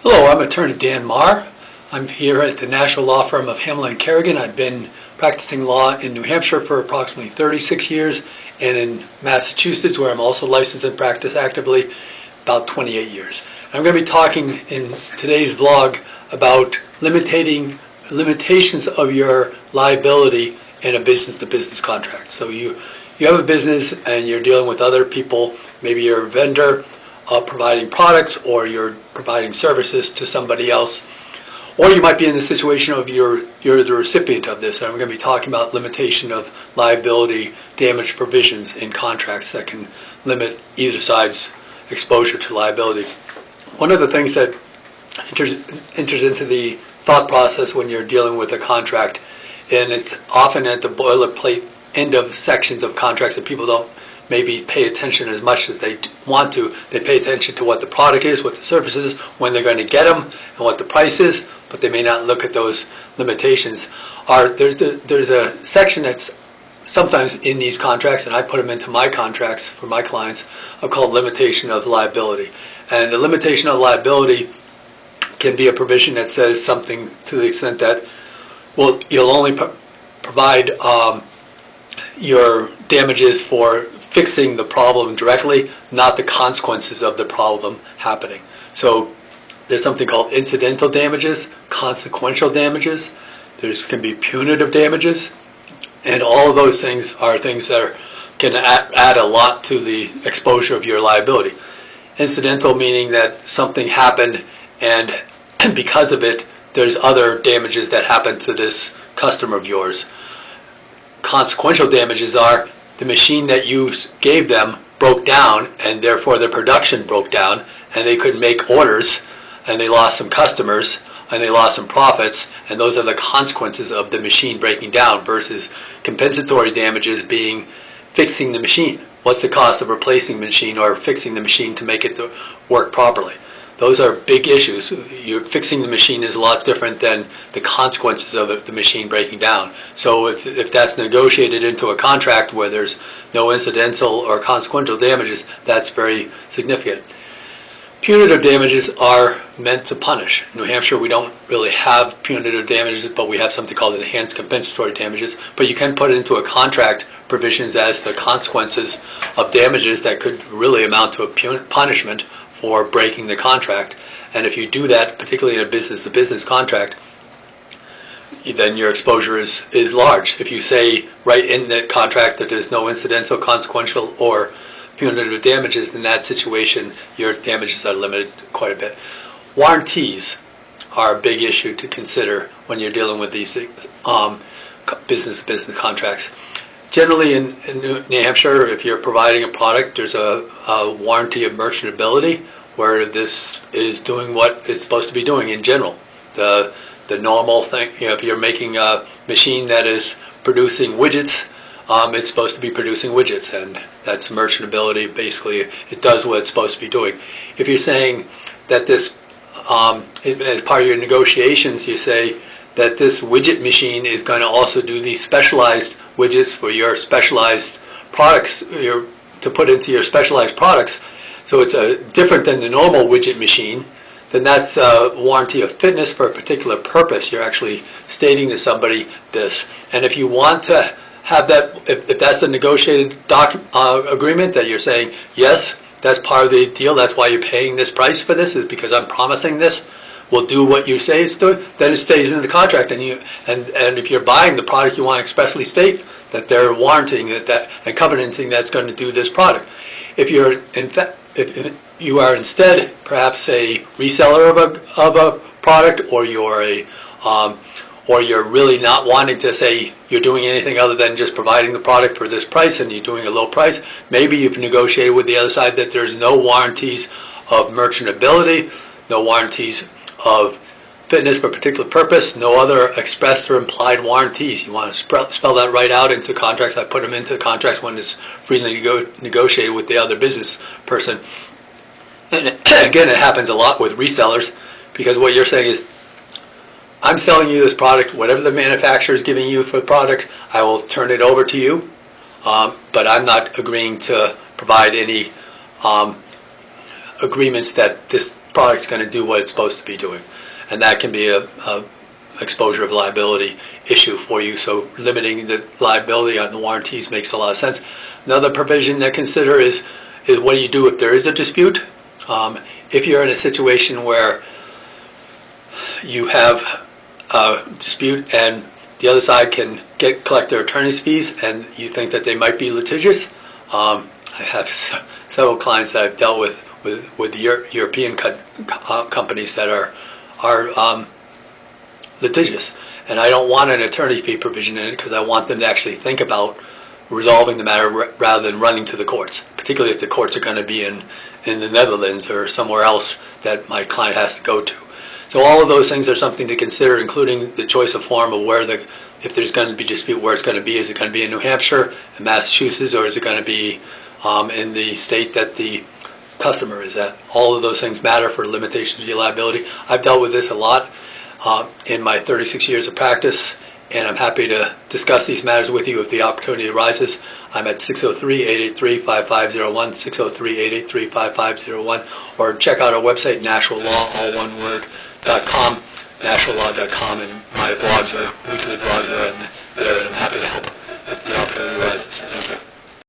Hello, I'm attorney Dan Marr. I'm here at the national law firm of Hamlin & Kerrigan. I've been practicing law in New Hampshire for approximately 36 years and in Massachusetts, where I'm also licensed and practice actively, about 28 years. I'm going to be talking in today's vlog about limitations of your liability in a business-to-business contract. So you have a business and you're dealing with other people. Maybe you're a vendor providing products, or you're providing services to somebody else, or you might be in the situation of you're the recipient of this. And I'm going to be talking about limitation of liability damage provisions in contracts that can limit either side's exposure to liability. One of the things that enters into the thought process when you're dealing with a contract, and it's often at the boilerplate end of sections of contracts that people don't maybe pay attention as much as they want to. They pay attention to what the product is, what the service is, when they're going to get them, and what the price is, but they may not look at those limitations. There's a section that's sometimes in these contracts, and I put them into my contracts for my clients, called limitation of liability. And the limitation of liability can be a provision that says something to the extent that, well, you'll only provide your damages for fixing the problem directly, not the consequences of the problem happening. So there's something called incidental damages, consequential damages. There can be punitive damages, and all of those things are things that can add a lot to the exposure of your liability. Incidental meaning that something happened, and because of it, there's other damages that happen to this customer of yours. Consequential damages are the machine that you gave them broke down, and therefore their production broke down, and they couldn't make orders, and they lost some customers, and they lost some profits, and those are the consequences of the machine breaking down, versus compensatory damages being fixing the machine. What's the cost of replacing the machine or fixing the machine to make it work properly? Those are big issues. You're fixing the machine is a lot different than the consequences of the machine breaking down. So if that's negotiated into a contract where there's no incidental or consequential damages, that's very significant. Punitive damages are meant to punish. In New Hampshire, we don't really have punitive damages, but we have something called enhanced compensatory damages. But you can put it into a contract provisions as the consequences of damages that could really amount to a punishment for breaking the contract. And if you do that, particularly in a business-to-business contract, then your exposure is large. If you say right in the contract that there's no incidental, consequential, or punitive damages, in that situation, your damages are limited quite a bit. Warranties are a big issue to consider when you're dealing with these business-to-business contracts. Generally in New Hampshire, if you're providing a product, there's a warranty of merchantability, where this is doing what it's supposed to be doing in general. The normal thing, if you're making a machine that is producing widgets, it's supposed to be producing widgets, and that's merchantability. Basically, it does what it's supposed to be doing. If you're saying that this, as part of your negotiations, you say that this widget machine is going to also do these specialized widgets for your specialized products, to put into your specialized products, so it's different than the normal widget machine, then that's a warranty of fitness for a particular purpose. You're actually stating to somebody this. And if you want to have that, if that's a negotiated agreement that you're saying, yes, that's part of the deal, that's why you're paying this price for this, is because I'm promising this, will do what you say it's doing, then it stays in the contract. And if you're buying the product, you want to expressly state that they're warranting that and covenanting that's going to do this product. If you are instead perhaps a reseller of a product, or you're really not wanting to say you're doing anything other than just providing the product for this price, and you're doing a low price, maybe you've negotiated with the other side that there's no warranties of merchantability, no warranties of fitness for a particular purpose, no other expressed or implied warranties. You want to spell that right out into contracts. I put them into contracts when it's freely negotiated with the other business person. And again, it happens a lot with resellers, because what you're saying is, I'm selling you this product, whatever the manufacturer is giving you for the product, I will turn it over to you, but I'm not agreeing to provide any agreements that this product's going to do what it's supposed to be doing. And that can be a exposure of liability issue for you. So limiting the liability on the warranties makes a lot of sense. Another provision to consider is what do you do if there is a dispute? If you're in a situation where you have a dispute and the other side can collect their attorney's fees and you think that they might be litigious, I have several clients that I've dealt with European companies that are litigious, and I don't want an attorney fee provision in it because I want them to actually think about resolving the matter rather than running to the courts, particularly if the courts are going to be in the Netherlands or somewhere else that my client has to go to. So all of those things are something to consider, including the choice of form of where if there's going to be dispute, where it's going to be. Is it going to be in New Hampshire, in Massachusetts, or is it going to be in the state that the customer is at? All of those things matter for limitations of liability. I've dealt with this a lot in my 36 years of practice, and I'm happy to discuss these matters with you if the opportunity arises. I'm at 603-883-5501, 603-883-5501, or check out our website, nationallaw.com, nationallaw.com, and my blogs weekly blogs are there, and I'm happy to help if the opportunity arises. Thank you.